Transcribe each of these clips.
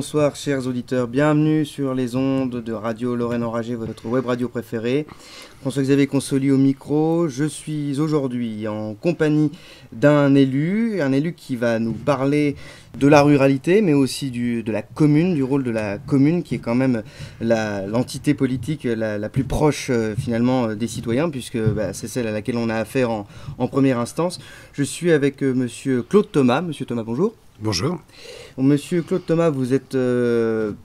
bonsoir chers auditeurs, bienvenue sur les ondes de Radio Lorraine Enragée, votre web radio préférée. François-Xavier Consoli au micro, je suis aujourd'hui en compagnie d'un élu qui va nous parler de la ruralité, mais aussi de la commune, du rôle de la commune, qui est quand même l'entité politique la plus proche finalement des citoyens, puisque c'est celle à laquelle on a affaire en première instance. Je suis avec monsieur Claude Thomas. Monsieur Thomas, bonjour. Bonjour. Monsieur Claude Thomas, vous êtes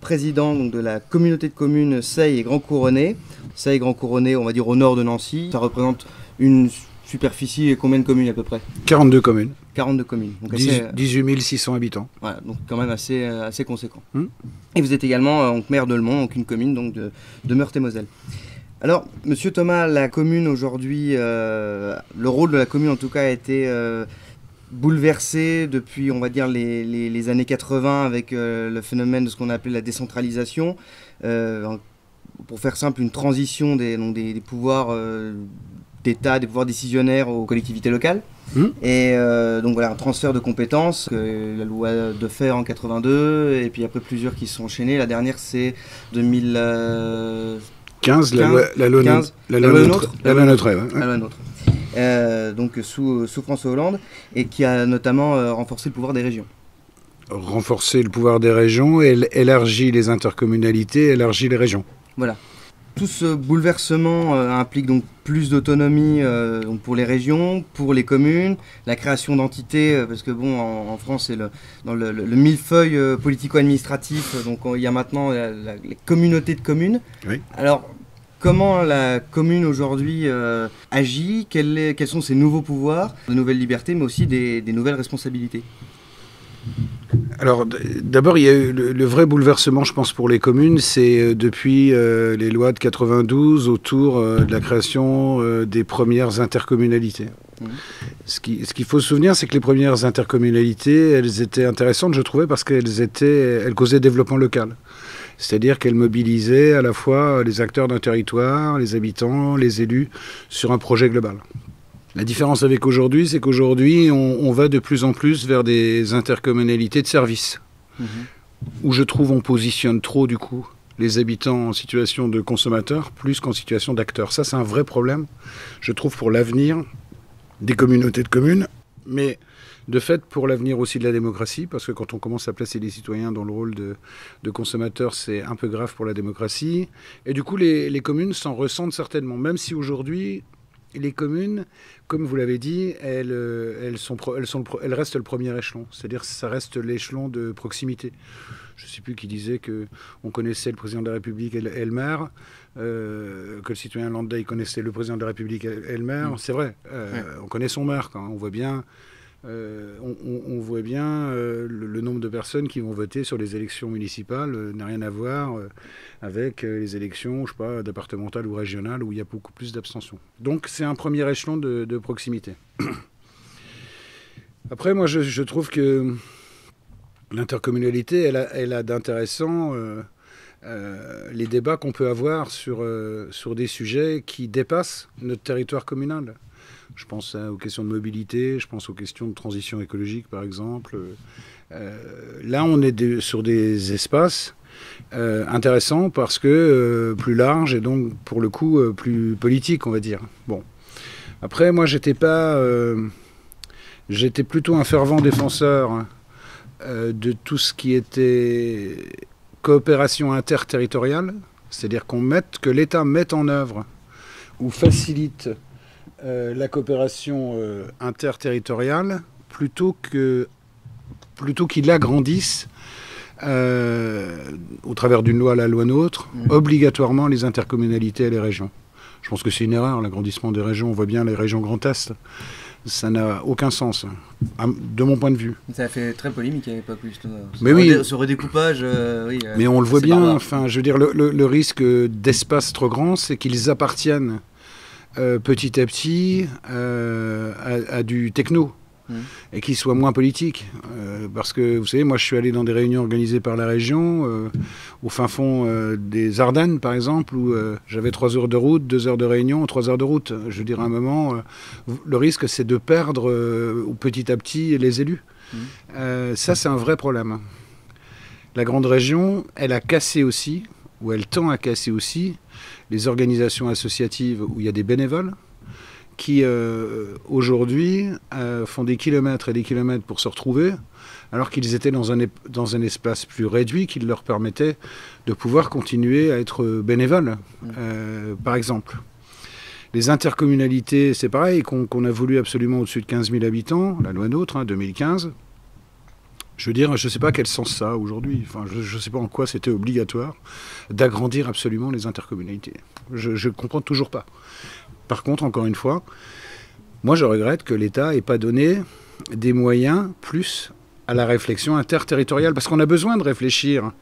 président donc, de la communauté de communes Seille et Grand Couronné. Seille, Grand Couronné, on va dire au nord de Nancy. Ça représente une superficie et combien de communes à peu près? 42 communes. 42 communes. Donc 18 600 habitants. Voilà, donc quand même assez conséquent. Et vous êtes également donc, maire de Le Mans, donc une commune donc, de Meurthe-et-Moselle. Alors, monsieur Thomas, la commune aujourd'hui, le rôle de la commune en tout cas a été bouleversé depuis, on va dire, les années 80 avec le phénomène de ce qu'on a appelé la décentralisation. Pour faire simple, une transition des pouvoirs d'État, des pouvoirs décisionnaires aux collectivités locales. Et donc voilà, un transfert de compétences, la loi de Fer en 82, et puis après plusieurs qui se sont enchaînées. La dernière, c'est 2015, la loi NOTRe. La loi NOTRe. Donc sous François Hollande, et qui a notamment renforcé le pouvoir des régions. Renforcer le pouvoir des régions, élargit les intercommunalités, élargit les régions. Voilà. Tout ce bouleversement implique donc plus d'autonomie pour les régions, pour les communes, la création d'entités, parce que bon, en France, c'est dans le millefeuille politico-administratif, donc il y a maintenant les communautés de communes. Oui. Alors, comment la commune aujourd'hui agit, quels sont ses nouveaux pouvoirs, de nouvelles libertés, mais aussi des nouvelles responsabilités? Alors d'abord, il y a eu le vrai bouleversement, je pense, pour les communes, c'est depuis les lois de 92 autour de la création des premières intercommunalités. Ce qu'il faut se souvenir, c'est que les premières intercommunalités, elles étaient intéressantes, je trouvais, parce qu'elles causaient développement local. C'est-à-dire qu'elles mobilisaient à la fois les acteurs d'un territoire, les habitants, les élus, sur un projet global. La différence avec aujourd'hui, c'est qu'aujourd'hui, on va de plus en plus vers des intercommunalités de services, où je trouve on positionne trop, du coup, les habitants en situation de consommateurs, plus qu'en situation d'acteurs. Ça, c'est un vrai problème, je trouve, pour l'avenir des communautés de communes, mais de fait pour l'avenir aussi de la démocratie, parce que quand on commence à placer les citoyens dans le rôle de consommateurs, c'est un peu grave pour la démocratie. Et du coup, les communes s'en ressentent certainement, même si aujourd'hui, les communes, comme vous l'avez dit, elles restent le premier échelon. C'est-à-dire que ça reste l'échelon de proximité. Je ne sais plus qui disait qu'on connaissait le président de la République et le maire, que le citoyen lambda il connaissait le président de la République et le maire. C'est vrai, on connaît son maire quand on voit bien. On voit bien le nombre de personnes qui vont voter sur les élections municipales n'a rien à voir avec les élections, je sais pas, départementales ou régionales où il y a beaucoup plus d'abstention. Donc c'est un premier échelon de proximité. Après, moi je trouve que l'intercommunalité, elle a d'intéressant les débats qu'on peut avoir sur des sujets qui dépassent notre territoire communal. Je pense aux questions de mobilité, je pense aux questions de transition écologique, par exemple. Là, on est sur des espaces intéressants parce que plus larges et donc, pour le coup, plus politiques, on va dire. Bon. Après, moi, j'étais plutôt un fervent défenseur de tout ce qui était coopération interterritoriale, c'est-à-dire que l'État mette en œuvre ou facilite la coopération interterritoriale plutôt qu'il l'agrandisse au travers d'une loi, la loi NOTRe, obligatoirement les intercommunalités et les régions. Je pense que c'est une erreur, l'agrandissement des régions. On voit bien les régions Grand Est. Ça n'a aucun sens, de mon point de vue. Ça a fait très polémique à l'époque, mais oui. Ce redécoupage. Oui, mais on le voit bien. Enfin, je veux dire, le risque d'espace trop grand, c'est qu'ils appartiennent petit à petit à du techno et qu'il soit moins politique. Parce que, vous savez, moi je suis allé dans des réunions organisées par la région, au fin fond des Ardennes par exemple, où j'avais 3 heures de route, 2 heures de réunion, 3 heures de route. Je veux dire, à un moment, le risque c'est de perdre petit à petit les élus. Ça c'est un vrai problème. La grande région, elle a cassé aussi, ou elle tend à casser aussi, les organisations associatives où il y a des bénévoles qui, aujourd'hui, font des kilomètres et des kilomètres pour se retrouver, alors qu'ils étaient dans un espace plus réduit qui leur permettait de pouvoir continuer à être bénévoles, par exemple. Les intercommunalités, c'est pareil, qu'on a voulu absolument au-dessus de 15 000 habitants, la loi NOTRe, 2015. Je veux dire, je ne sais pas quel sens ça a aujourd'hui. Enfin, je ne sais pas en quoi c'était obligatoire d'agrandir absolument les intercommunalités. Je ne comprends toujours pas. Par contre, encore une fois, moi je regrette que l'État n'ait pas donné des moyens plus à la réflexion interterritoriale, parce qu'on a besoin de réfléchir.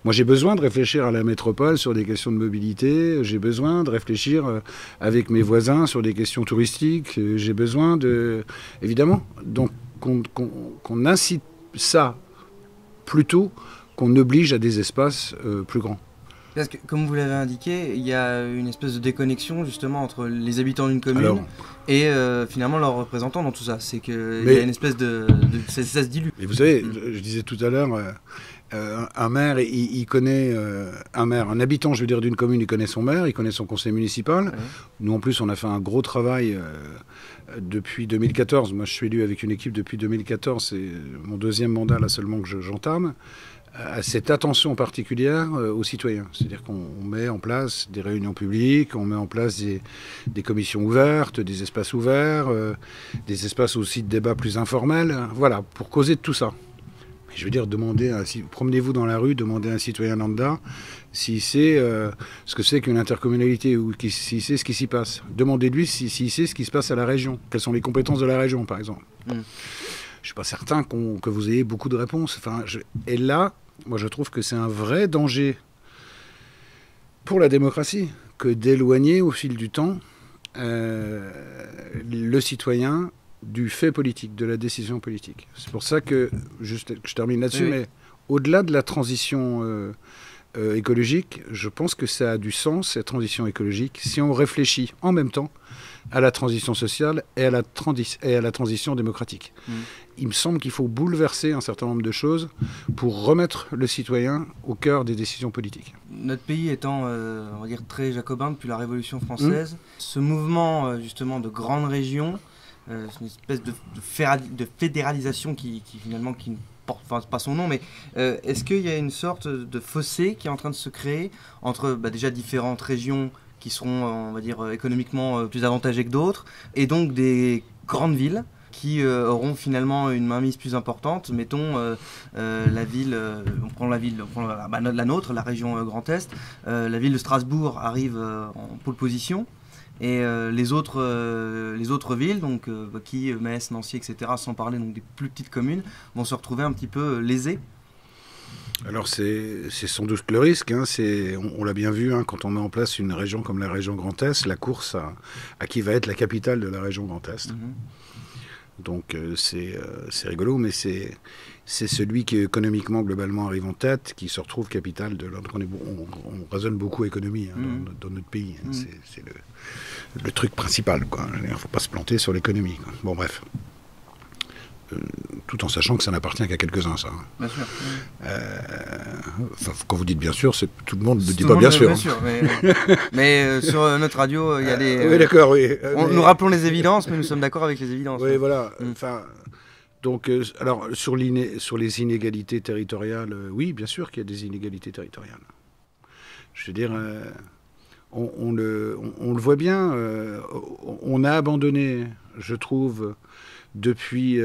Moi j'ai besoin de réfléchir à la métropole sur des questions de mobilité, j'ai besoin de réfléchir avec mes voisins sur des questions touristiques, j'ai besoin de... Évidemment, donc qu'on incite ça plutôt qu'on oblige à des espaces plus grands. Parce que, comme vous l'avez indiqué, il y a une espèce de déconnexion justement entre les habitants d'une commune et finalement leurs représentants dans tout ça. C'est qu'il y a une espèce ça se dilue. Et vous savez, je disais tout à l'heure, un maire, il connaît un habitant, je veux dire, d'une commune, il connaît son maire, il connaît son conseil municipal. Ouais. Nous, en plus, on a fait un gros travail depuis 2014. Moi, je suis élu avec une équipe depuis 2014. C'est mon deuxième mandat, là seulement, que j'entame. À cette attention particulière aux citoyens. C'est-à-dire qu'on met en place des réunions publiques, on met en place des commissions ouvertes, des espaces ouverts, des espaces aussi de débat plus informels, voilà, pour causer de tout ça. Je veux dire, promenez-vous dans la rue, demandez à un citoyen lambda s'il sait ce que c'est qu'une intercommunalité ou s'il sait ce qui s'y passe. Demandez-lui s'il sait ce qui se passe à la région, quelles sont les compétences de la région, par exemple. Je ne suis pas certain que vous ayez beaucoup de réponses. Enfin, et là, moi, je trouve que c'est un vrai danger pour la démocratie que d'éloigner au fil du temps le citoyen du fait politique, de la décision politique. C'est pour ça que, juste que je termine là-dessus, mais au-delà de la transition écologique, je pense que ça a du sens, cette transition écologique, si on réfléchit en même temps à la transition sociale et à la transition démocratique. Il me semble qu'il faut bouleverser un certain nombre de choses pour remettre le citoyen au cœur des décisions politiques. Notre pays étant, on va dire, très jacobin depuis la Révolution française, ce mouvement justement de grandes régions, c'est une espèce de fédéralisation qui finalement qui ne porte pas son nom, mais est-ce qu'il y a une sorte de fossé qui est en train de se créer entre déjà différentes régions qui seront, on va dire, économiquement plus avantagées que d'autres, et donc des grandes villes qui auront finalement une mainmise plus importante. Mettons la ville, on prend la nôtre, la région Grand Est, la ville de Strasbourg arrive en pole position, et les autres villes, donc Metz, Nancy, etc., sans parler donc des plus petites communes, vont se retrouver un petit peu lésées. Alors c'est sans doute le risque, hein. On l'a bien vu, hein, quand on met en place une région comme la région Grand Est, la course à qui va être la capitale de la région Grand Est. Donc c'est rigolo, mais c'est celui qui économiquement, globalement, arrive en tête, qui se retrouve capitale de l'autre. On raisonne beaucoup économie, hein, dans notre pays. Hein. C'est le truc principal, quoi. Il ne faut pas se planter sur l'économie, quoi. Bon, bref. Tout en sachant que ça n'appartient qu'à quelques-uns, ça. Bien sûr. Quand vous dites bien sûr, tout le monde ne dit pas bien sûr. Bien sûr, mais sur notre radio, il y a des... oui, d'accord, oui. Nous rappelons les évidences, mais nous sommes d'accord avec les évidences. Oui, voilà. Enfin, donc, alors, sur les inégalités territoriales, oui, bien sûr qu'il y a des inégalités territoriales. Je veux dire, on le voit bien. On a abandonné, je trouve, depuis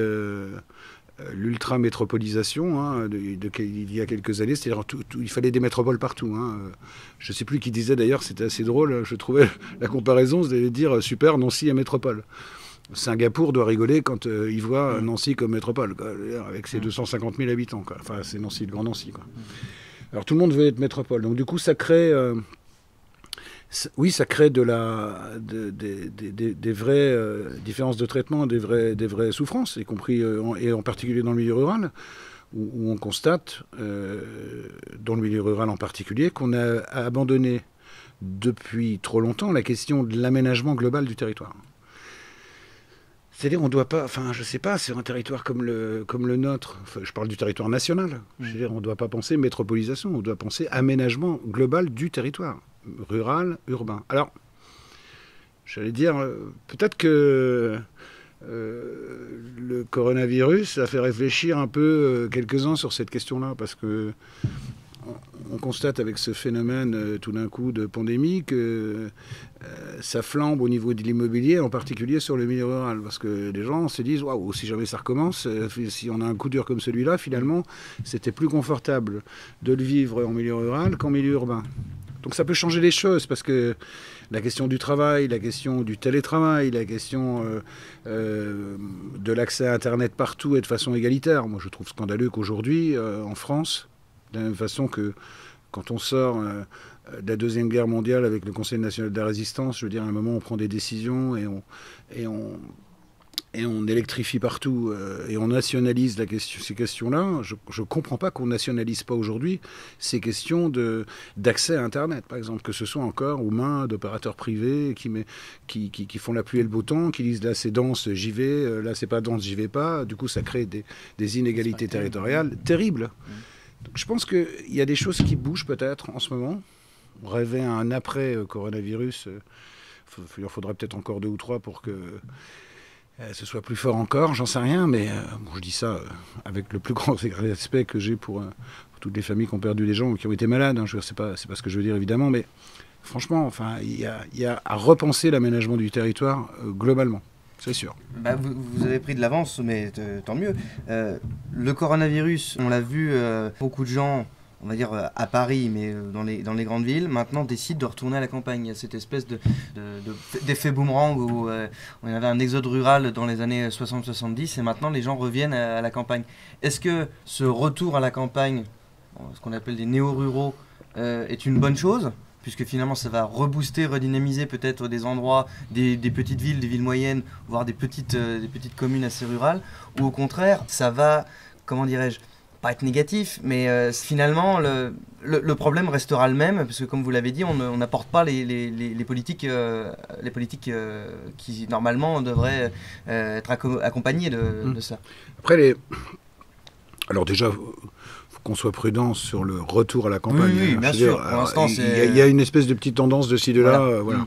l'ultra-métropolisation, hein, il y a quelques années, c'est-à-dire il fallait des métropoles partout. Hein. Je ne sais plus qui disait d'ailleurs, c'était assez drôle, je trouvais la comparaison, c'est de dire super, Nancy est métropole. Singapour doit rigoler quand il voit Nancy comme métropole, quoi, avec ses 250 000 habitants. Quoi. Enfin, c'est Nancy, le Grand Nancy. Quoi. Alors tout le monde veut être métropole. Donc du coup, ça crée... ça crée des vraies différences de traitement, des vraies souffrances, y compris et en particulier dans le milieu rural, où on constate, dans le milieu rural en particulier, qu'on a abandonné depuis trop longtemps la question de l'aménagement global du territoire. C'est-à-dire, on ne doit pas, enfin, je ne sais pas, sur un territoire comme le nôtre, enfin, je parle du territoire national, je veux dire, on ne doit pas penser métropolisation, on doit penser aménagement global du territoire, rural, urbain. Alors, j'allais dire, peut-être que le coronavirus a fait réfléchir un peu quelques-uns sur cette question-là, parce que on constate avec ce phénomène tout d'un coup de pandémie que ça flambe au niveau de l'immobilier, en particulier sur le milieu rural. Parce que les gens se disent, waouh, si jamais ça recommence, si on a un coup dur comme celui-là, finalement, c'était plus confortable de le vivre en milieu rural qu'en milieu urbain. Donc ça peut changer les choses, parce que la question du travail, la question du télétravail, la question de l'accès à Internet partout et de façon égalitaire. Moi, je trouve scandaleux qu'aujourd'hui, en France, de la même façon que quand on sort de la Deuxième Guerre mondiale avec le Conseil national de la résistance, je veux dire, à un moment, on prend des décisions et on électrifie partout et on nationalise ces questions-là. Je ne comprends pas qu'on ne nationalise pas aujourd'hui ces questions d'accès à Internet, par exemple, que ce soit encore aux mains d'opérateurs privés qui font la pluie et le beau temps, qui disent là c'est dense, j'y vais, là c'est pas dense, j'y vais pas. Du coup, ça crée des inégalités territoriales terribles. Donc, je pense qu'il y a des choses qui bougent peut-être en ce moment. On rêvait à un après-coronavirus. Il en faudrait peut-être encore 2 ou 3 pour que ce soit plus fort encore, j'en sais rien, mais bon, je dis ça avec le plus grand respect que j'ai pour toutes les familles qui ont perdu des gens ou qui ont été malades. Hein. C'est pas ce que je veux dire évidemment, mais franchement, enfin, il y a à repenser l'aménagement du territoire globalement. C'est sûr. Bah, vous avez pris de l'avance, mais tant mieux. Le coronavirus, on l'a vu, beaucoup de gens, on va dire à Paris, mais dans les grandes villes, maintenant décident de retourner à la campagne. Il y a cette espèce d'effet boomerang où on avait un exode rural dans les années 60-70 et maintenant les gens reviennent à la campagne. Est-ce que ce retour à la campagne, ce qu'on appelle des néo-ruraux, est une bonne chose ? Puisque finalement ça va rebooster, redynamiser peut-être des endroits, des petites villes, des villes moyennes, voire des petites communes assez rurales, ou au contraire, ça va, comment dirais-je, pas être négatif, mais finalement le problème restera le même, parce que comme vous l'avez dit, on n'apporte pas les politiques qui normalement devraient être accompagnées de ça. Après, alors déjà, qu'on soit prudent sur le retour à la campagne. Oui, bien sûr. Pour l'instant, il y a une espèce de petite tendance de ci, de là. Voilà.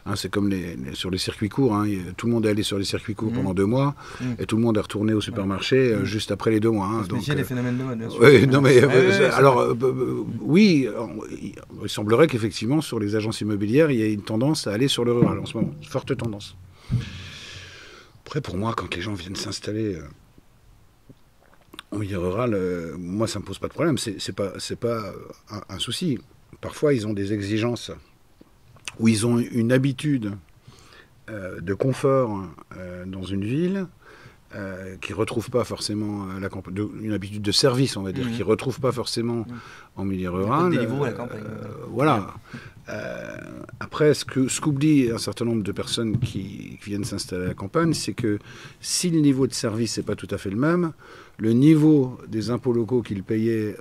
Hein, c'est comme sur les circuits courts. Hein, tout le monde est allé sur les circuits courts pendant 2 mois et tout le monde est retourné au supermarché juste après les 2 mois. Hein, donc, des phénomènes de mode, bien sûr. Oui, non, mais, oui, il semblerait qu'effectivement, sur les agences immobilières, il y ait une tendance à aller sur le rural en ce moment. Une forte tendance. Après, pour moi, quand les gens viennent s'installer en milieu rural, moi, ça ne me pose pas de problème. C'est pas un souci. Parfois, ils ont des exigences où ils ont une habitude de confort dans une ville qui ne retrouvent pas forcément une habitude de service, on va dire, qui ne retrouvent pas forcément en milieu rural. À la campagne. Voilà. Après, ce qu'oublie un certain nombre de personnes qui viennent s'installer à la campagne, c'est que si le niveau de service n'est pas tout à fait le même, le niveau des impôts locaux qu'ils payaient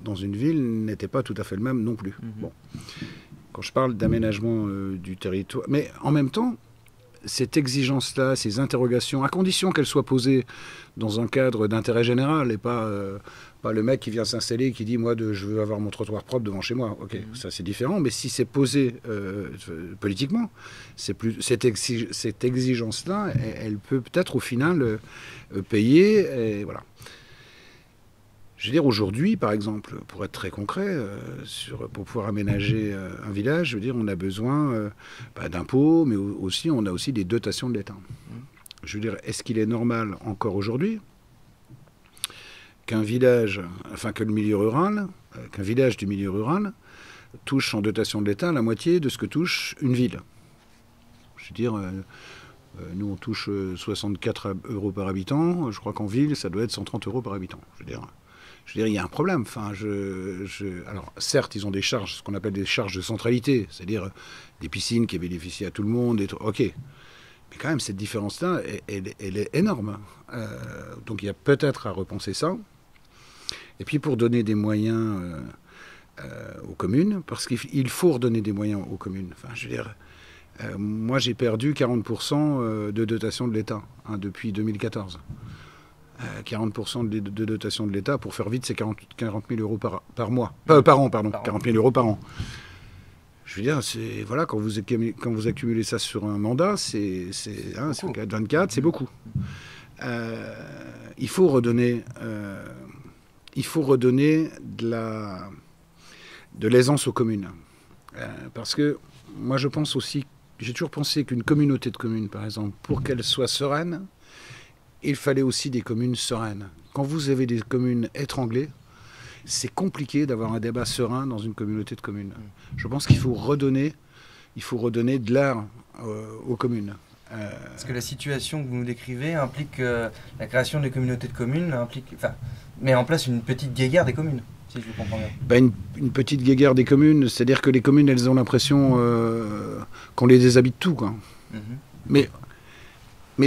dans une ville n'était pas tout à fait le même non plus. Bon. Quand je parle d'aménagement du territoire, mais en même temps, cette exigence-là, ces interrogations, à condition qu'elles soient posées dans un cadre d'intérêt général et pas le mec qui vient s'installer et qui dit « moi, je veux avoir mon trottoir propre devant chez moi ». Ok, ça c'est différent, mais si c'est posé politiquement, cette exigence-là, elle peut peut-être au final payer, et voilà. Je veux dire, aujourd'hui, par exemple, pour être très concret, pour pouvoir aménager un village, je veux dire, on a besoin d'impôts, mais aussi on a aussi des dotations de l'État. Je veux dire, est-ce qu'il est normal encore aujourd'hui qu'un village, que le milieu rural, qu'un village du milieu rural touche en dotation de l'État la moitié de ce que touche une ville? Je veux dire, nous on touche 64 € par habitant, je crois qu'en ville ça doit être 130 € par habitant. Je veux dire, il y a un problème. Alors, certes, ils ont des charges, ce qu'on appelle des charges de centralité, c'est-à-dire des piscines qui bénéficient à tout le monde. Ok. Mais quand même, cette différence-là, elle est énorme. Donc, il y a peut-être à repenser ça. Et puis, pour donner des moyens aux communes, parce qu'il faut redonner des moyens aux communes. Enfin, je veux dire, Moi, j'ai perdu 40% de dotation de l'État depuis 2014. 40% de dotation de l'État, pour faire vite, c'est 40 000 euros par mois. Par an, pardon. 40 000 euros par an. Je veux dire, voilà, quand vous accumulez ça sur un mandat, c'est 24, c'est beaucoup. Il faut redonner de l'aisance aux communes. Parce que moi, je pense aussi, j'ai toujours pensé qu'une communauté de communes, par exemple, pour qu'elle soit sereine, il fallait aussi des communes sereines. Quand vous avez des communes étranglées, c'est compliqué d'avoir un débat serein dans une communauté de communes. Je pense qu'il faut redonner de l'air aux communes. Parce que la situation que vous nous décrivez implique la création des communautés de communes, met en place une petite guéguerre des communes, si je vous comprends bien. Une petite guéguerre des communes, c'est-à-dire que les communes, elles ont l'impression qu'on les déshabite tout, quoi. Mais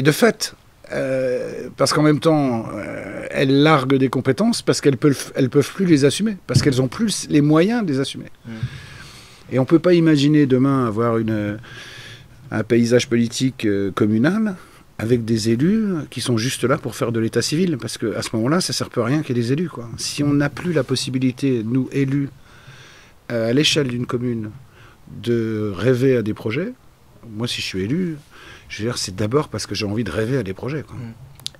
de fait, parce qu'en même temps, elles larguent des compétences parce qu'elles peuvent plus les assumer, parce qu'elles ont plus les moyens de les assumer. Et on peut pas imaginer demain avoir un paysage politique communal avec des élus qui sont juste là pour faire de l'état civil, parce qu'à ce moment-là, ça sert peu à rien qu'il y ait des élus, quoi. Si on n'a plus la possibilité, nous élus, à l'échelle d'une commune, de rêver à des projets, moi, si je suis élu, je veux dire, c'est d'abord parce que j'ai envie de rêver à des projets, quoi.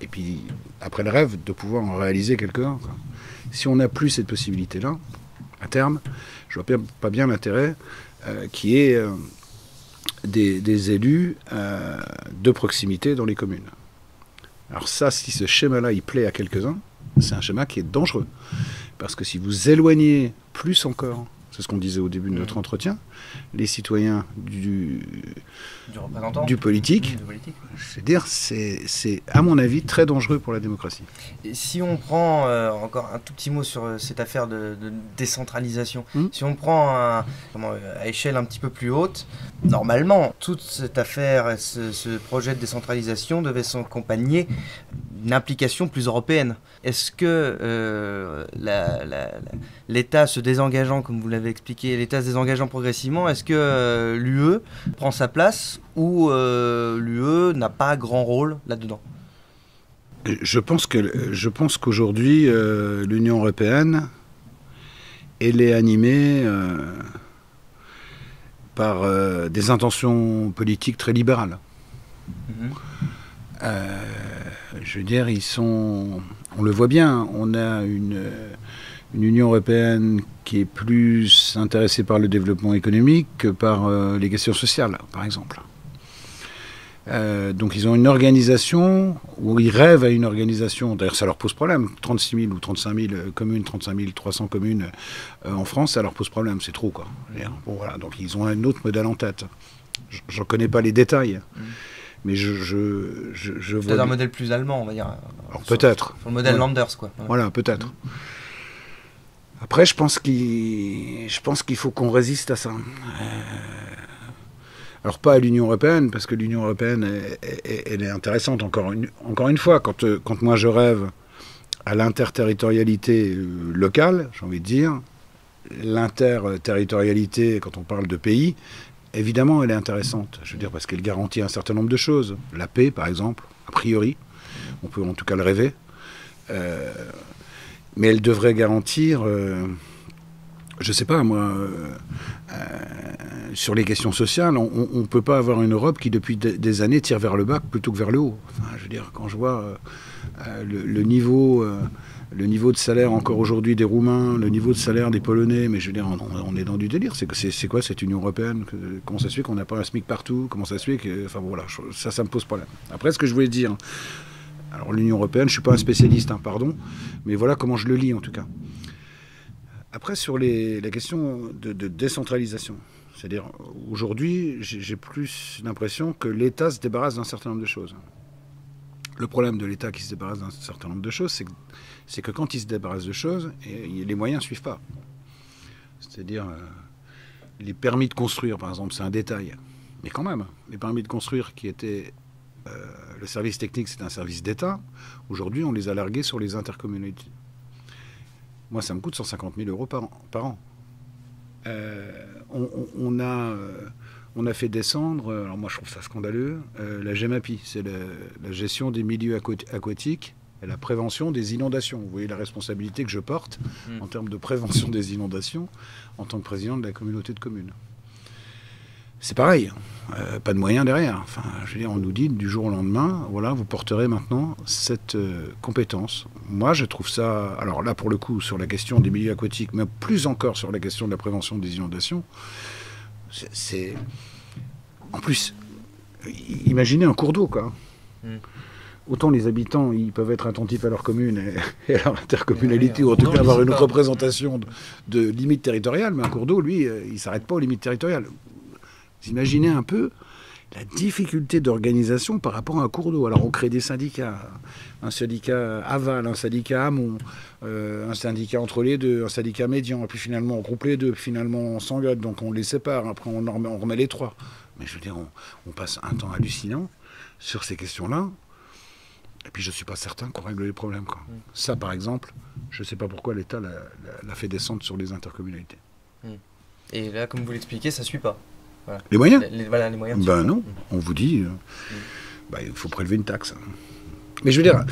Et puis, après le rêve, de pouvoir en réaliser quelques-uns, quoi. Si on n'a plus cette possibilité-là, à terme, je vois pas bien l'intérêt qu'il y ait des élus de proximité dans les communes. Alors ça, si ce schéma-là, il plaît à quelques-uns, c'est un schéma qui est dangereux. Parce que si vous éloignez plus encore, c'est ce qu'on disait au début de notre entretien, les citoyens du politique, c'est-à-dire, c'est à mon avis très dangereux pour la démocratie. Et si on prend encore un tout petit mot sur cette affaire de décentralisation, si on prend à échelle un petit peu plus haute, normalement, toute cette affaire et ce projet de décentralisation devait s'accompagner d'une implication plus européenne. Est-ce que l'État se désengageant, comme vous l'avez expliqué, l'État se désengageant progressivement, est-ce que l'UE prend sa place ou l'UE n'a pas grand rôle là-dedans ? Je pense qu'aujourd'hui, l'Union européenne, elle est animée par des intentions politiques très libérales. Je veux dire, on le voit bien, on a une Union européenne qui est plus intéressée par le développement économique que par les questions sociales, par exemple. Donc ils ont une organisation, ou ils rêvent à une organisation, d'ailleurs ça leur pose problème, 36 000 ou 35 000 communes, 35 300 communes en France, ça leur pose problème, c'est trop, quoi. Bon, voilà, donc ils ont un autre modèle en tête. J'en connais pas les détails. Mais je vois... Peut-être un modèle plus allemand, on va dire. Alors, peut-être. Sur le modèle Landers, quoi. Voilà, peut-être. Après, je pense qu'il faut qu'on résiste à ça. Alors, pas à l'Union européenne, parce que l'Union européenne, elle est intéressante, encore une fois. Quand moi, je rêve à l'interterritorialité locale, j'ai envie de dire, l'interterritorialité, quand on parle de pays... Évidemment, elle est intéressante, je veux dire, parce qu'elle garantit un certain nombre de choses. La paix, par exemple, a priori, on peut en tout cas le rêver. Mais elle devrait garantir, je ne sais pas moi, sur les questions sociales, on ne peut pas avoir une Europe qui, depuis des années, tire vers le bas plutôt que vers le haut. Enfin, je veux dire, quand je vois le niveau de salaire encore aujourd'hui des Roumains, le niveau de salaire des Polonais, mais je veux dire, on est dans du délire. C'est quoi cette Union européenne ? Comment ça se fait qu'on n'a pas un SMIC partout ? Comment ça se fait que... Enfin voilà, ça me pose problème. Après, ce que je voulais dire, alors l'Union européenne, je ne suis pas un spécialiste, pardon, mais voilà comment je le lis en tout cas. Après, sur la question de décentralisation, c'est-à-dire aujourd'hui, j'ai plus l'impression que l'État se débarrasse d'un certain nombre de choses. Le problème de l'État qui se débarrasse d'un certain nombre de choses, c'est que quand il se débarrasse de choses, les moyens ne suivent pas. C'est-à-dire, les permis de construire, par exemple, c'est un détail. Mais quand même, les permis de construire qui étaient... le service technique, c'est un service d'État. Aujourd'hui, on les a largués sur les intercommunalités. Moi, ça me coûte 150 000 euros par an. on a fait descendre, alors moi je trouve ça scandaleux, la GEMAPI, c'est la gestion des milieux aquatiques et la prévention des inondations. Vous voyez la responsabilité que je porte en termes de prévention des inondations en tant que président de la communauté de communes. C'est pareil, pas de moyens derrière. Enfin, je veux dire, on nous dit du jour au lendemain, voilà, vous porterez maintenant cette compétence. Moi, je trouve ça, alors là pour le coup, sur la question des milieux aquatiques, mais plus encore sur la question de la prévention des inondations, c'est... En plus, imaginez un cours d'eau, quoi. Autant les habitants, ils peuvent être attentifs à leur commune et à leur intercommunalité, ou en tout cas avoir une représentation de limite territoriale, mais un cours d'eau, lui, il ne s'arrête pas aux limites territoriales. Vous imaginez un peu la difficulté d'organisation par rapport à un cours d'eau. Alors on crée des syndicats, un syndicat aval, un syndicat amont, un syndicat entre les deux, un syndicat médian, et puis finalement on groupe les deux, puis finalement on s'engueule, donc on les sépare, après on remet les trois. Mais je veux dire, on passe un temps hallucinant sur ces questions-là, et puis je ne suis pas certain qu'on règle les problèmes, quoi. Ça par exemple, je ne sais pas pourquoi l'État l'a fait descendre sur les intercommunalités. Et là, comme vous l'expliquez, ça ne suit pas. Voilà. Les moyens Voilà, les moyens. Ben non, on vous dit, il faut prélever une taxe. Mais je veux dire,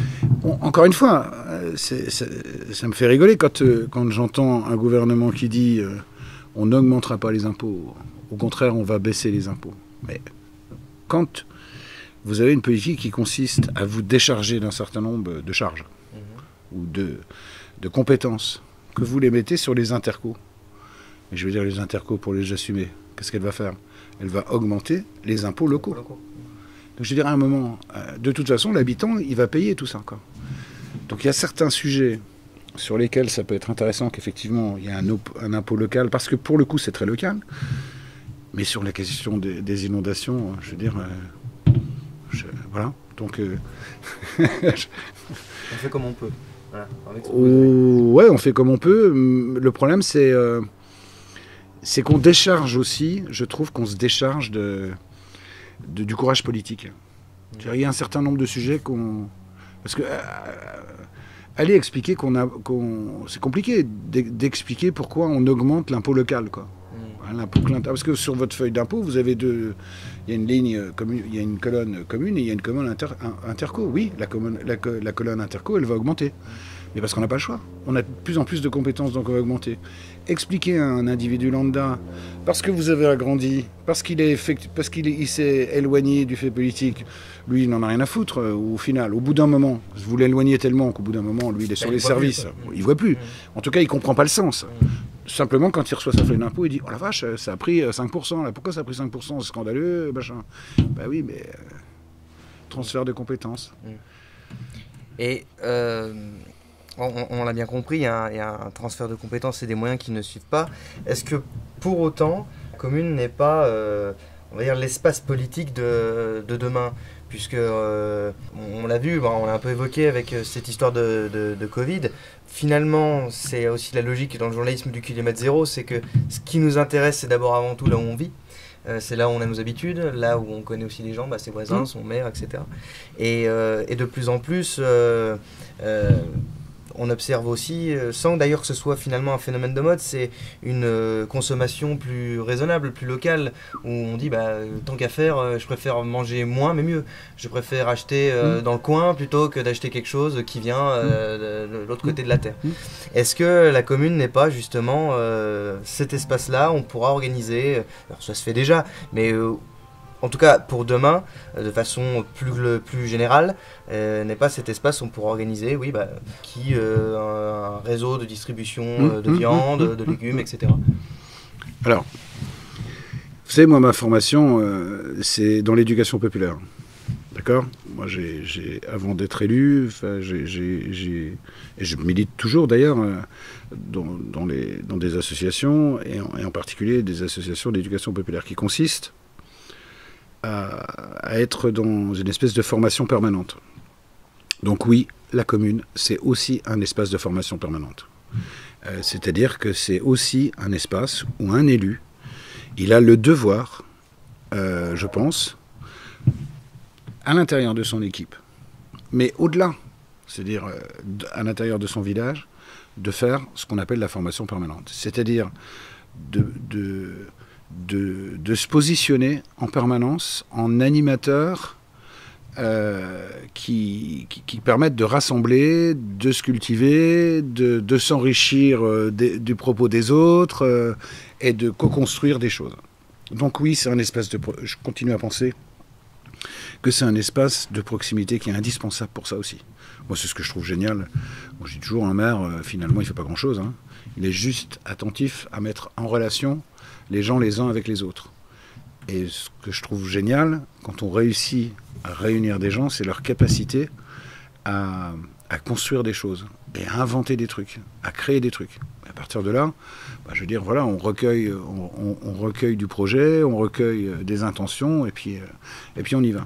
encore une fois, ça me fait rigoler quand j'entends un gouvernement qui dit on n'augmentera pas les impôts, au contraire, on va baisser les impôts. Mais quand vous avez une politique qui consiste à vous décharger d'un certain nombre de charges ou de compétences, que vous les mettez sur les intercos, et je veux dire les intercos pour les assumer, qu'est-ce qu'elle va faire? Elle va augmenter les impôts locaux. Donc je veux dire, à un moment, de toute façon, l'habitant, il va payer tout ça, quoi. Donc il y a certains sujets sur lesquels ça peut être intéressant qu'effectivement, il y a un impôt local, parce que pour le coup, c'est très local. Mais sur la question des inondations, je veux dire... voilà. Donc... on fait comme on peut. Voilà. Ouais, on fait comme on peut. Le problème, c'est qu'on décharge aussi, je trouve qu'on se décharge du courage politique. Il y a un certain nombre de sujets qu'on... Parce que aller expliquer c'est compliqué d'expliquer pourquoi on augmente l'impôt local, quoi. Parce que sur votre feuille d'impôt, vous avez il y a une ligne commune, il y a une colonne commune et il y a une colonne interco. Oui, la colonne interco, elle va augmenter. Mais parce qu'on n'a pas le choix. On a de plus en plus de compétences, donc on va augmenter. Expliquer à un individu lambda, parce que vous avez agrandi, parce qu'il s'est éloigné du fait politique, lui, il n'en a rien à foutre, au final. Au bout d'un moment, vous l'éloignez tellement qu'au bout d'un moment, lui, il est sur les services. Il ne voit plus. En tout cas, il ne comprend pas le sens. Simplement, quand il reçoit sa feuille d'impôt, il dit « Oh la vache, ça a pris 5%. Là. Pourquoi ça a pris 5%? C'est scandaleux, machin. » Ben oui, mais transfert de compétences. Et on l'a bien compris, il y a un transfert de compétences et des moyens qui ne suivent pas. Est-ce que pour autant, la commune n'est pas, on va dire, l'espace politique de demain? Puisque on l'a vu, on l'a un peu évoqué avec cette histoire de Covid. Finalement, c'est aussi la logique dans le journalisme du kilomètre zéro, c'est que ce qui nous intéresse, c'est d'abord avant tout là où on vit. C'est là où on a nos habitudes, là où on connaît aussi les gens, ses voisins, son maire, etc. Et de plus en plus, on observe aussi, sans d'ailleurs que ce soit finalement un phénomène de mode, c'est une consommation plus raisonnable, plus locale, où on dit tant qu'à faire, je préfère manger moins mais mieux. Je préfère acheter dans le coin plutôt que d'acheter quelque chose qui vient de l'autre côté de la terre. Est-ce que la commune n'est pas justement cet espace-là, on pourra organiser, alors ça se fait déjà, mais en tout cas pour demain, de façon plus générale, n'est pas cet espace où on pourra organiser, un réseau de distribution de viande, de légumes, etc. Alors, vous savez, moi, ma formation, c'est dans l'éducation populaire. D'accord? Moi, avant d'être élu, et je milite toujours d'ailleurs dans des associations, et en particulier des associations d'éducation populaire, qui consistent à être dans une espèce de formation permanente. Donc oui, la commune, c'est aussi un espace de formation permanente. C'est-à-dire que c'est aussi un espace où un élu, il a le devoir, je pense, à l'intérieur de son équipe, mais au-delà, c'est-à-dire à l'intérieur de son village, de faire ce qu'on appelle la formation permanente. C'est-à-dire de se positionner en permanence en animateur qui permettent de rassembler, de se cultiver, de s'enrichir du propos des autres et de co-construire des choses. Donc oui, c'est un espace je continue à penser que c'est un espace de proximité qui est indispensable pour ça aussi. Moi, c'est ce que je trouve génial. Moi, je dis toujours, un maire, finalement, il ne fait pas grand-chose. Hein. Il est juste attentif à mettre en relation les gens les uns avec les autres. Et ce que je trouve génial, quand on réussit à réunir des gens, c'est leur capacité à construire des choses, et à inventer des trucs, à créer des trucs. Et à partir de là, je veux dire, voilà, on recueille du projet, on recueille des intentions, et puis on y va.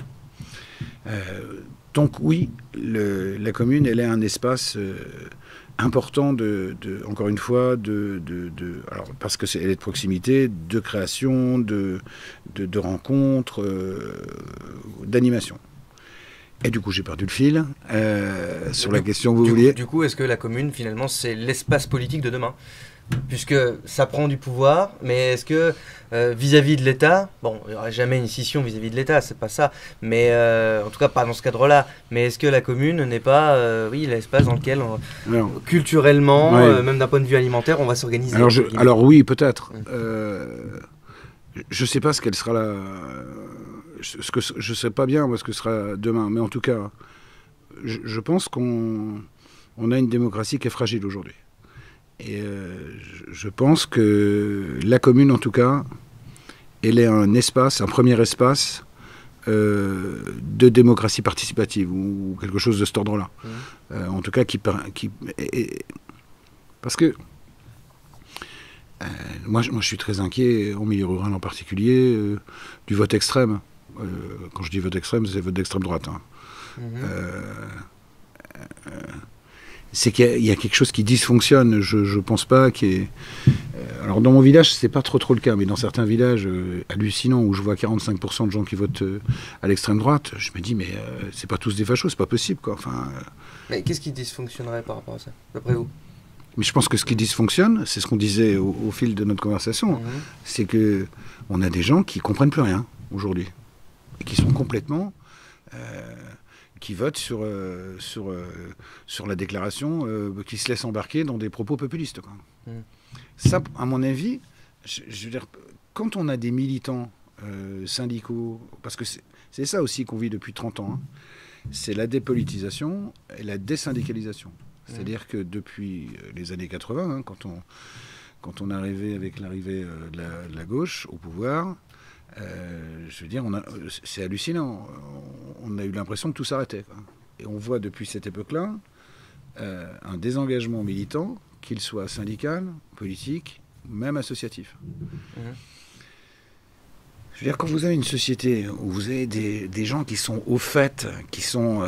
Donc oui, la commune, elle est un espace important encore une fois, alors parce que elle est de proximité, de création, de rencontres, d'animation. Et du coup, j'ai perdu le fil sur la question que vous vouliez. Du coup, est-ce que la commune, finalement, c'est l'espace politique de demain ? Puisque ça prend du pouvoir, mais est-ce que vis-à-vis de l'État, bon, il n'y aura jamais une scission vis-à-vis de l'État, c'est pas ça, mais en tout cas pas dans ce cadre-là, mais est-ce que la commune n'est pas l'espace dans lequel culturellement, même d'un point de vue alimentaire, on va s'organiser? Alors oui, peut-être. Je ne sais pas ce qu'elle sera là. Je ne sais pas bien ce que sera demain, mais en tout cas, je pense qu'on a une démocratie qui est fragile aujourd'hui. Et je pense que la commune, en tout cas, elle est un premier espace de démocratie participative ou quelque chose de cet ordre-là. En tout cas, parce que moi, je suis très inquiet, en milieu rural en particulier, du vote extrême. Quand je dis vote extrême, c'est vote d'extrême droite. Hein. C'est qu'il y a quelque chose qui dysfonctionne. Je pense pas qu'il y ait... Alors dans mon village, c'est pas trop le cas, mais dans certains villages hallucinants où je vois 45% de gens qui votent à l'extrême droite, je me dis mais c'est pas tous des fachos, c'est pas possible quoi. Enfin. Mais qu'est-ce qui dysfonctionnerait par rapport à ça, d'après vous? Mais je pense que ce qui dysfonctionne, c'est ce qu'on disait au fil de notre conversation, c'est que on a des gens qui comprennent plus rien aujourd'hui et qui sont complètement qui votent sur la déclaration, qui se laissent embarquer dans des propos populistes. Quoi. Ça, à mon avis, je veux dire, quand on a des militants syndicaux, parce que c'est ça aussi qu'on vit depuis 30 ans, hein, c'est la dépolitisation et la désyndicalisation. C'est-à-dire que depuis les années 80, hein, quand on est arrivé avec l'arrivée de la gauche au pouvoir, je veux dire, c'est hallucinant. On a eu l'impression que tout s'arrêtait. Quoi. Et on voit depuis cette époque-là un désengagement militant, qu'il soit syndical, politique, même associatif. Je veux dire, quand vous avez une société où vous avez des gens qui sont au fait, qui sont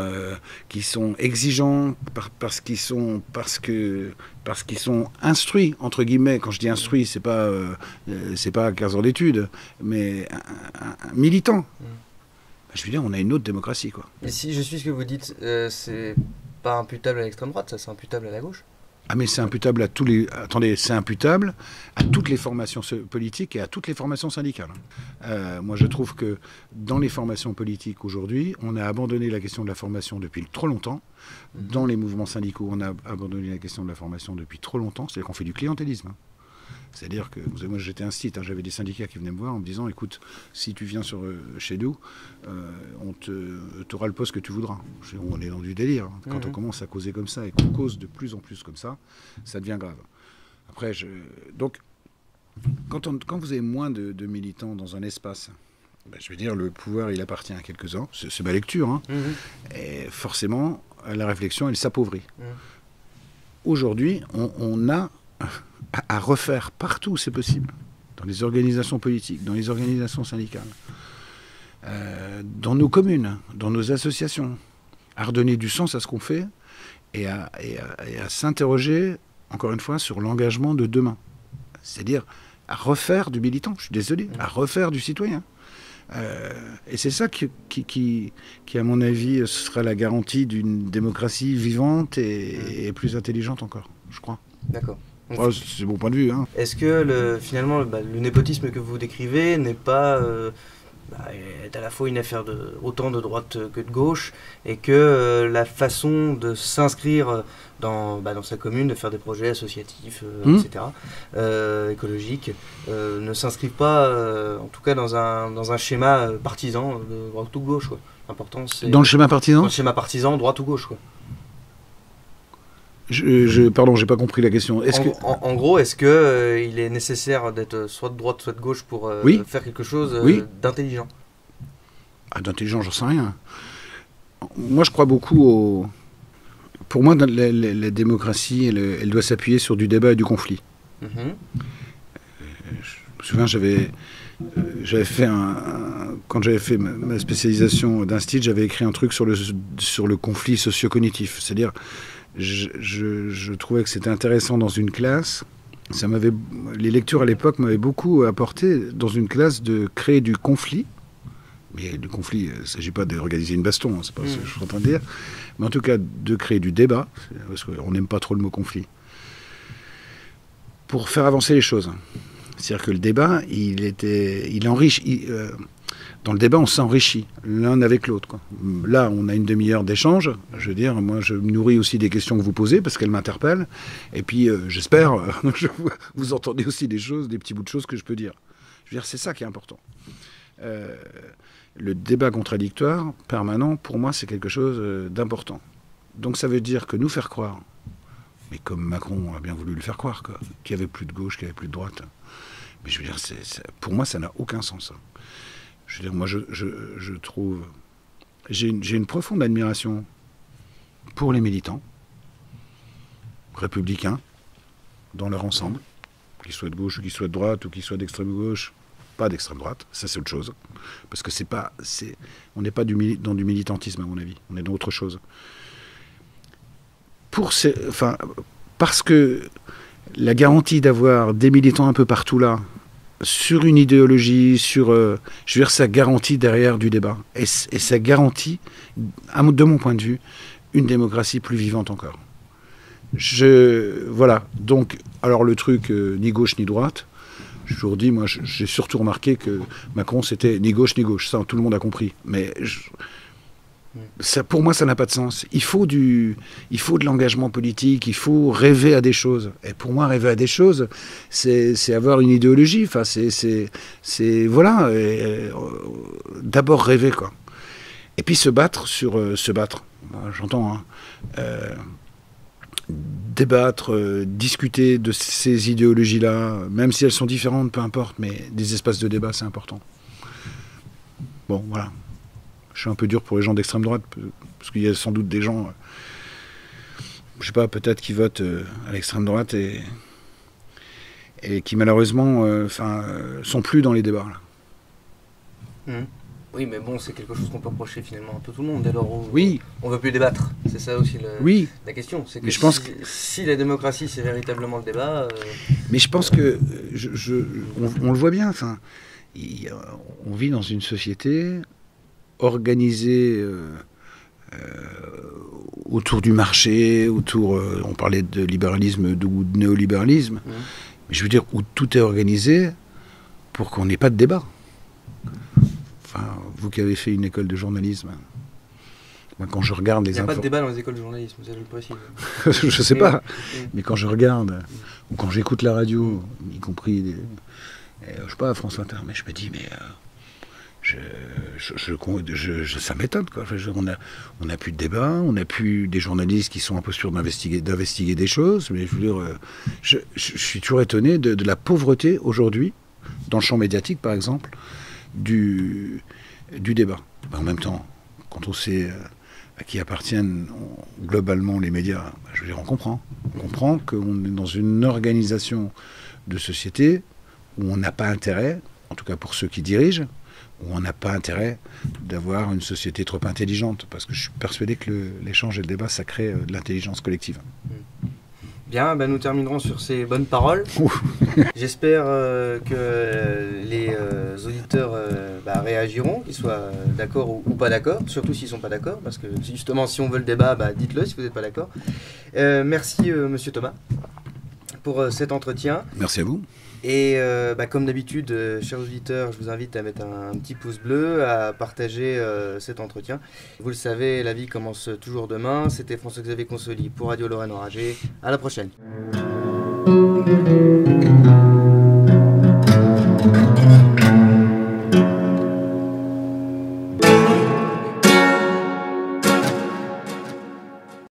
exigeants parce qu'ils sont instruits, entre guillemets, quand je dis instruits, c'est pas 15 ans d'études, mais un militant. Je veux dire, on a une autre démocratie, quoi. Mais si je suis ce que vous dites, c'est pas imputable à l'extrême droite, ça, c'est imputable à la gauche? Ah mais c'est imputable à tous les... Attendez, c'est imputable à toutes les formations politiques et à toutes les formations syndicales. Moi, je trouve que dans les formations politiques aujourd'hui, on a abandonné la question de la formation depuis trop longtemps. Dans les mouvements syndicaux, on a abandonné la question de la formation depuis trop longtemps. C'est-à-dire qu'on fait du clientélisme. Hein. C'est-à-dire que, moi j'étais un site, hein, j'avais des syndicats qui venaient me voir en me disant, écoute, si tu viens chez nous, t'auras le poste que tu voudras. On est dans du délire. Hein. Quand on commence à causer comme ça et qu'on cause de plus en plus comme ça devient grave. Après, donc, quand vous avez moins de militants dans un espace, je veux dire, le pouvoir, il appartient à quelques-uns. C'est ma lecture. Hein. Et forcément, la réflexion, elle s'appauvrit. Aujourd'hui, on a à refaire partout où c'est possible, dans les organisations politiques, dans les organisations syndicales, dans nos communes, dans nos associations, à redonner du sens à ce qu'on fait et à s'interroger, encore une fois, sur l'engagement de demain. C'est-à-dire à refaire du militant, je suis désolé, à refaire du citoyen. Et c'est ça qui, à mon avis, sera la garantie d'une démocratie vivante et plus intelligente encore, je crois. D'accord. Enfin, c'est mon point de vue. Hein. Est-ce que finalement le népotisme que vous décrivez n'est pas est à la fois une affaire autant de droite que de gauche, et que la façon de s'inscrire dans sa commune, de faire des projets associatifs, etc., écologiques, ne s'inscrivent pas, en tout cas dans un schéma partisan de droite ou de gauche, quoi. L'important, c'est dans le schéma partisan. Dans le schéma partisan, droite ou gauche, quoi. Pardon, j'ai pas compris la question. En gros, est-ce que il est nécessaire d'être soit de droite, soit de gauche pour faire quelque chose d'intelligent? D'intelligent, j'en sais rien. Moi, je crois beaucoup Pour moi, la démocratie, elle doit s'appuyer sur du débat et du conflit. Je me souviens, j'avais fait quand j'avais fait ma spécialisation d'Institut, j'avais écrit un truc sur le conflit socio-cognitif. C'est-à-dire, je trouvais que c'était intéressant dans une classe. Les lectures à l'époque m'avaient beaucoup apporté dans une classe de créer du conflit. Mais du conflit, il ne s'agit pas d'organiser une baston, hein, c'est pas ce que je suis en train de dire. Mais en tout cas, de créer du débat, parce qu'on n'aime pas trop le mot conflit, pour faire avancer les choses. C'est-à-dire que le débat, il enrichit. Dans le débat, on s'enrichit l'un avec l'autre, quoi. Là, on a une demi-heure d'échange. Je veux dire, moi, je me nourris aussi des questions que vous posez parce qu'elles m'interpellent. Et puis, j'espère, vous entendez aussi des petits bouts de choses que je peux dire. Je veux dire, c'est ça qui est important. Le débat contradictoire permanent, pour moi, c'est quelque chose d'important. Donc, ça veut dire que nous faire croire, mais comme Macron a bien voulu le faire croire, qu'il n'y avait plus de gauche, qu'il n'y avait plus de droite. Mais je veux dire, pour moi, ça n'a aucun sens. Je veux dire, moi, je trouve... J'ai une profonde admiration pour les militants républicains dans leur ensemble, qu'ils soient de gauche ou qu'ils soient de droite ou qu'ils soient d'extrême gauche, pas d'extrême droite, ça c'est autre chose. Parce que on n'est pas dans du militantisme, à mon avis, on est dans autre chose. Parce que la garantie d'avoir des militants un peu partout là, sur une idéologie, je veux dire, ça garantit derrière du débat. Et ça garantit, de mon point de vue, une démocratie plus vivante encore. Voilà. Donc, alors le truc, ni gauche ni droite, j'ai toujours dit, moi, j'ai surtout remarqué que Macron, c'était ni gauche ni gauche. Ça, tout le monde a compris. Mais pour moi, ça n'a pas de sens. Il faut de l'engagement politique, il faut rêver à des choses. Et pour moi, rêver à des choses, c'est avoir une idéologie. Enfin, voilà. D'abord rêver, quoi. Et puis se battre. J'entends, hein. Débattre, discuter de ces idéologies-là, même si elles sont différentes, peu importe, mais des espaces de débat, c'est important. Bon, voilà. Je suis un peu dur pour les gens d'extrême droite, parce qu'il y a sans doute des gens, je sais pas, peut-être qui votent à l'extrême droite et qui malheureusement sont plus dans les débats. Là. Oui, mais bon, c'est quelque chose qu'on peut reprocher finalement un peu tout le monde, dès lors où on ne veut plus débattre. C'est ça aussi la question. C'est que mais je pense si la démocratie, c'est véritablement le débat... Mais je pense que, on le voit bien, on vit dans une société organisée autour du marché, on parlait de libéralisme ou de néolibéralisme, mais je veux dire, où tout est organisé pour qu'on n'ait pas de débat. Enfin, vous qui avez fait une école de journalisme, moi, quand je regarde les infos... Il n'y a pas de débat dans les écoles de journalisme, ça je le précise. Je sais pas, mais quand je regarde, ou quand j'écoute la radio, y compris, je sais pas, France Inter, mais je me dis, mais... ça m'étonne, quoi. On n'a plus de débat, on n'a plus des journalistes qui sont en posture d'investiguer des choses, mais je veux dire, je suis toujours étonné de la pauvreté aujourd'hui, dans le champ médiatique par exemple, du débat. En même temps, quand on sait à qui appartiennent globalement les médias, je veux dire, on comprend qu'on est dans une organisation de société où on n'a pas intérêt, en tout cas pour ceux qui dirigent, où on n'a pas intérêt d'avoir une société trop intelligente, parce que je suis persuadé que l'échange et le débat, ça crée de l'intelligence collective. Bien, nous terminerons sur ces bonnes paroles. J'espère que les auditeurs réagiront, qu'ils soient d'accord ou pas d'accord, surtout s'ils ne sont pas d'accord, parce que justement, si on veut le débat, dites-le si vous n'êtes pas d'accord. Merci, Monsieur Thomas, pour cet entretien. Merci à vous. Et comme d'habitude, chers auditeurs, je vous invite à mettre un petit pouce bleu, à partager cet entretien. Vous le savez, la vie commence toujours demain. C'était François-Xavier Consoli pour Radio Lorraine Enragée. À la prochaine.